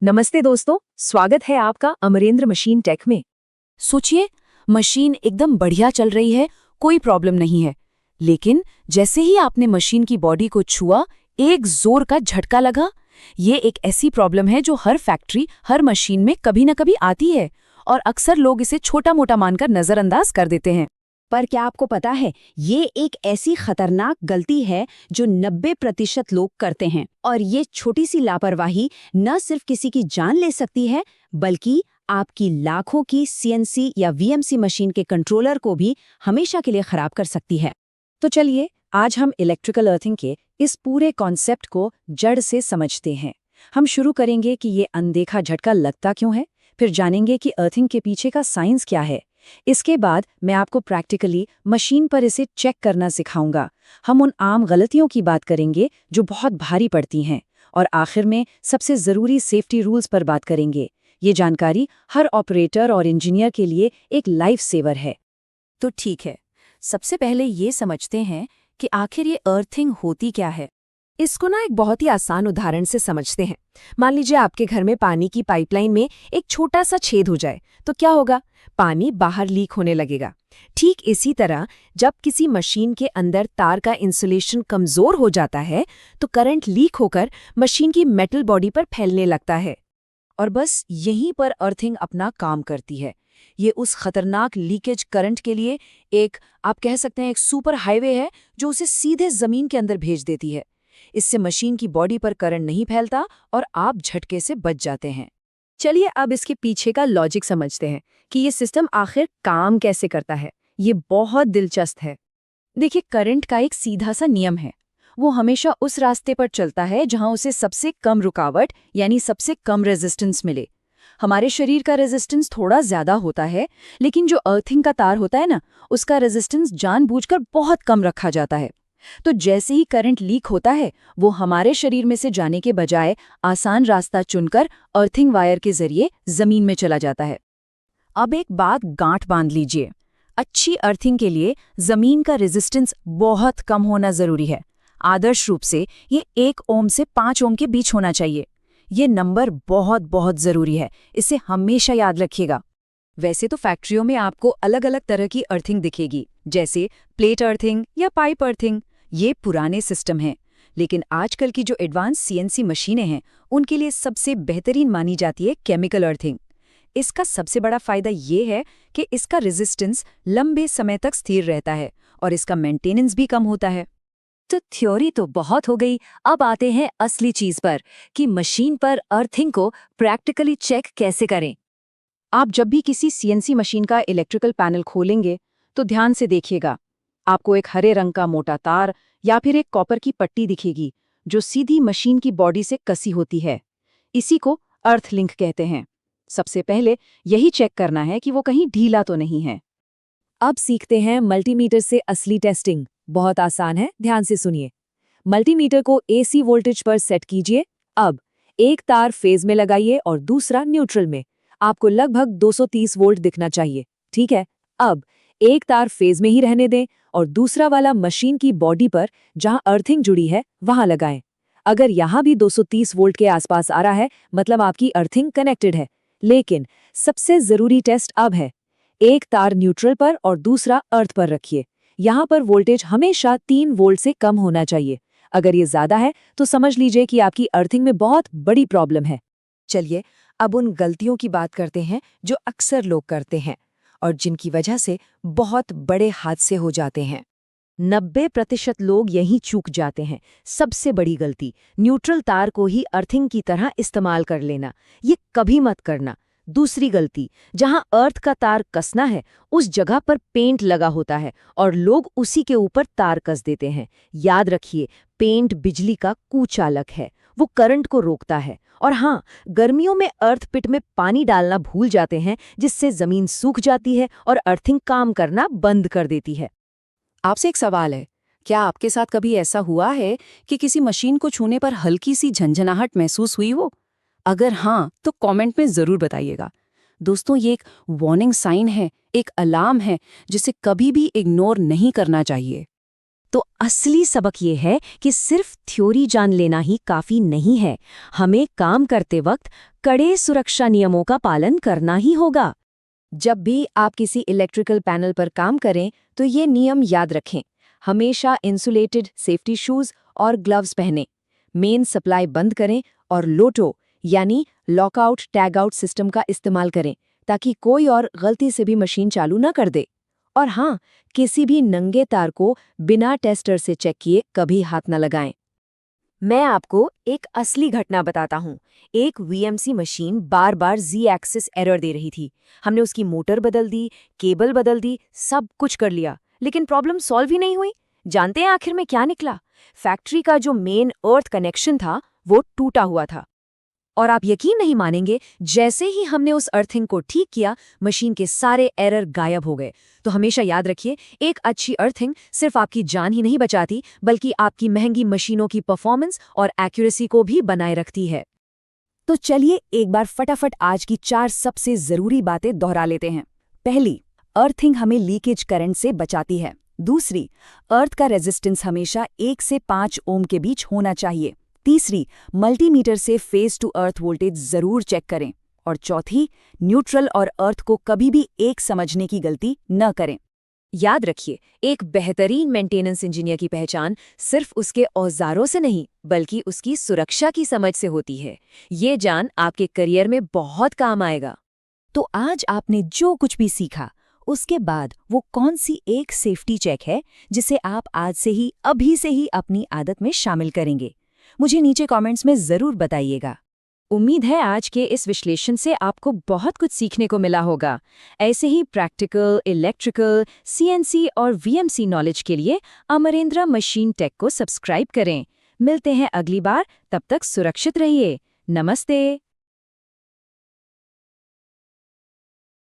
नमस्ते दोस्तों, स्वागत है आपका अमरेंद्र मशीन टेक में। सोचिए, मशीन एकदम बढ़िया चल रही है, कोई प्रॉब्लम नहीं है, लेकिन जैसे ही आपने मशीन की बॉडी को छुआ, एक जोर का झटका लगा। ये एक ऐसी प्रॉब्लम है जो हर फैक्ट्री, हर मशीन में कभी न कभी आती है और अक्सर लोग इसे छोटा-मोटा मानकर नजरअंदाज कर देते हैं। पर क्या आपको पता है, ये एक ऐसी खतरनाक गलती है जो 90% लोग करते हैं। और ये छोटी सी लापरवाही न सिर्फ किसी की जान ले सकती है, बल्कि आपकी लाखों की सीएनसी या वीएमसी मशीन के कंट्रोलर को भी हमेशा के लिए खराब कर सकती है। तो चलिए, आज हम इलेक्ट्रिकल अर्थिंग के इस पूरे कॉन्सेप्ट को जड़ से समझते हैं। हम शुरू करेंगे कि ये अनदेखा झटका लगता क्यों है, फिर जानेंगे कि अर्थिंग के पीछे का साइंस क्या है। इसके बाद मैं आपको प्रैक्टिकली मशीन पर इसे चेक करना सिखाऊंगा। हम उन आम गलतियों की बात करेंगे जो बहुत भारी पड़ती हैं, और आखिर में सबसे ज़रूरी सेफ्टी रूल्स पर बात करेंगे। ये जानकारी हर ऑपरेटर और इंजीनियर के लिए एक लाइफ सेवर है। तो ठीक है, सबसे पहले ये समझते हैं कि आखिर ये अर्थिंग होती क्या है। इसको एक बहुत ही आसान उदाहरण से समझते हैं। मान लीजिए आपके घर में पानी की पाइपलाइन में एक छोटा सा छेद हो जाए, तो क्या होगा? पानी बाहर लीक होने लगेगा। ठीक इसी तरह जब किसी मशीन के अंदर तार का इंसुलेशन कमजोर हो जाता है, तो करंट लीक होकर मशीन की मेटल बॉडी पर फैलने लगता है। और बस यहीं पर अर्थिंग अपना काम करती है। ये उस खतरनाक लीकेज करंट के लिए आप कह सकते हैं एक सुपर हाईवे है जो उसे सीधे जमीन के अंदर भेज देती है। इससे मशीन की बॉडी पर करंट नहीं फैलता और आप झटके से बच जाते हैं। चलिए अब इसके पीछे का लॉजिक समझते हैं कि ये सिस्टम आखिर काम कैसे करता है। ये बहुत दिलचस्प है। देखिए, करंट का एक सीधा सा नियम है। वो हमेशा उस रास्ते पर चलता है जहां उसे सबसे कम रुकावट यानी सबसे कम रेजिस्टेंस मिले। हमारे शरीर का रेजिस्टेंस थोड़ा ज्यादा होता है, लेकिन जो अर्थिंग का तार होता है ना, उसका रेजिस्टेंस जानबूझकर बहुत कम रखा जाता है। तो जैसे ही करंट लीक होता है, वो हमारे शरीर में से जाने के बजाय आसान रास्ता चुनकर अर्थिंग वायर के जरिए जमीन में चला जाता है। अब एक बात गांठ बांध लीजिए, अच्छी अर्थिंग के लिए जमीन का रेजिस्टेंस बहुत कम होना जरूरी है। आदर्श रूप से ये 1 ओम से 5 ओम के बीच होना चाहिए। ये नंबर बहुत बहुत जरूरी है, इसे हमेशा याद रखिएगा। वैसे तो फैक्ट्रियों में आपको अलग अलग तरह की अर्थिंग दिखेगी, जैसे प्लेट अर्थिंग या पाइप अर्थिंग। ये पुराने सिस्टम हैं, लेकिन आजकल की जो एडवांस सीएनसी मशीनें हैं, उनके लिए सबसे बेहतरीन मानी जाती है केमिकल अर्थिंग। इसका सबसे बड़ा फायदा ये है कि इसका रेजिस्टेंस लंबे समय तक स्थिर रहता है और इसका मेंटेनेंस भी कम होता है। तो थ्योरी तो बहुत हो गई, अब आते हैं असली चीज पर कि मशीन पर अर्थिंग को प्रैक्टिकली चेक कैसे करें। आप जब भी किसी सीएनसी मशीन का इलेक्ट्रिकल पैनल खोलेंगे, तो ध्यान से देखिएगा। आपको एक हरे रंग का मोटा तार या फिर एक कॉपर की पट्टी दिखेगी जो सीधी मशीन की बॉडी से कसी होती है। इसी को अर्थ लिंक कहते हैं। सबसे पहले यही चेक करना है कि वो कहीं ढीला तो नहीं है। अब सीखते हैं मल्टीमीटर से असली टेस्टिंग। बहुत आसान है, ध्यान से सुनिए। मल्टीमीटर को एसी वोल्टेज पर सेट कीजिए। अब एक तार फेज में लगाइए और दूसरा न्यूट्रल में। आपको लगभग 230 वोल्ट दिखना चाहिए, ठीक है। अब एक तार फेज में ही रहने दें और दूसरा वाला मशीन की बॉडी पर जहां अर्थिंग जुड़ी है वहां लगाएं। अगर यहां भी 230 वोल्ट के आसपास आ रहा है, मतलब आपकी अर्थिंग कनेक्टेड है। लेकिन सबसे जरूरी टेस्ट अब है, एक तार न्यूट्रल पर और दूसरा अर्थ पर रखिए। यहां पर वोल्टेज हमेशा 3 वोल्ट से कम होना चाहिए। अगर ये ज्यादा है तो समझ लीजिए कि आपकी अर्थिंग में बहुत बड़ी प्रॉब्लम है। चलिए अब उन गलतियों की बात करते हैं जो अक्सर लोग करते हैं और जिनकी वजह से बहुत बड़े हादसे हो जाते हैं। 90% लोग यहीं चूक जाते हैं। सबसे बड़ी गलती, न्यूट्रल तार को ही अर्थिंग की तरह इस्तेमाल कर लेना। ये कभी मत करना। दूसरी गलती, जहां अर्थ का तार कसना है, उस जगह पर पेंट लगा होता है और लोग उसी के ऊपर तार कस देते हैं। याद रखिए, पेंट बिजली का कुचालक है, वो करंट को रोकता है। और हाँ, गर्मियों में अर्थ पिट में पानी डालना भूल जाते हैं, जिससे जमीन सूख जाती है और अर्थिंग काम करना बंद कर देती है। आपसे एक सवाल है, क्या आपके साथ कभी ऐसा हुआ है कि किसी मशीन को छूने पर हल्की सी झंझनाहट महसूस हुई हो? अगर हाँ, तो कमेंट में जरूर बताइएगा। दोस्तों, ये एक वार्निंग साइन है, एक अलार्म है, जिसे कभी भी इग्नोर नहीं करना चाहिए। तो असली सबक ये है कि सिर्फ थ्योरी जान लेना ही काफी नहीं है, हमें काम करते वक्त कड़े सुरक्षा नियमों का पालन करना ही होगा। जब भी आप किसी इलेक्ट्रिकल पैनल पर काम करें तो ये नियम याद रखें। हमेशा इंसुलेटेड सेफ्टी शूज और ग्लव्स पहनें, मेन सप्लाई बंद करें और लोटो यानी लॉकआउट टैग आउट सिस्टम का इस्तेमाल करें ताकि कोई और गलती से भी मशीन चालू न कर दे। और हाँ, किसी भी नंगे तार को बिना टेस्टर से चेक किए कभी हाथ न लगाएं। मैं आपको एक असली घटना बताता हूँ। एक वीएमसी मशीन बार बार जी एक्सिस एरर दे रही थी। हमने उसकी मोटर बदल दी, केबल बदल दी, सब कुछ कर लिया, लेकिन प्रॉब्लम सॉल्व ही नहीं हुई। जानते हैं आखिर में क्या निकला? फैक्ट्री का जो मेन अर्थ कनेक्शन था वो टूटा हुआ था। और आप यकीन नहीं मानेंगे, जैसे ही हमने उस अर्थिंग को ठीक किया, मशीन के सारे एरर गायब हो गए। तो हमेशा याद रखिए, एक अच्छी अर्थिंग सिर्फ आपकी जान ही नहीं बचाती, बल्कि आपकी महंगी मशीनों की परफॉर्मेंस और एक्यूरेसी को भी बनाए रखती है। तो चलिए एक बार फटाफट आज की 4 सबसे जरूरी बातें दोहरा लेते हैं। पहली, अर्थिंग हमें लीकेज करंट से बचाती है। दूसरी, अर्थ का रेजिस्टेंस हमेशा 1 से 5 ओम के बीच होना चाहिए। तीसरी, मल्टीमीटर से फेस टू अर्थ वोल्टेज जरूर चेक करें। और चौथी, न्यूट्रल और अर्थ को कभी भी एक समझने की गलती न करें। याद रखिए, एक बेहतरीन मेंटेनेंस इंजीनियर की पहचान सिर्फ उसके औजारों से नहीं, बल्कि उसकी सुरक्षा की समझ से होती है। ये जान आपके करियर में बहुत काम आएगा। तो आज आपने जो कुछ भी सीखा, उसके बाद वो कौन सी एक सेफ्टी चेक है जिसे आप आज से ही, अभी से ही अपनी आदत में शामिल करेंगे? मुझे नीचे कमेंट्स में जरूर बताइएगा। उम्मीद है आज के इस विश्लेषण से आपको बहुत कुछ सीखने को मिला होगा। ऐसे ही प्रैक्टिकल, इलेक्ट्रिकल, सीएनसी और वीएमसी नॉलेज के लिए अमरेंद्र मशीन टेक को सब्सक्राइब करें। मिलते हैं अगली बार, तब तक सुरक्षित रहिए। नमस्ते।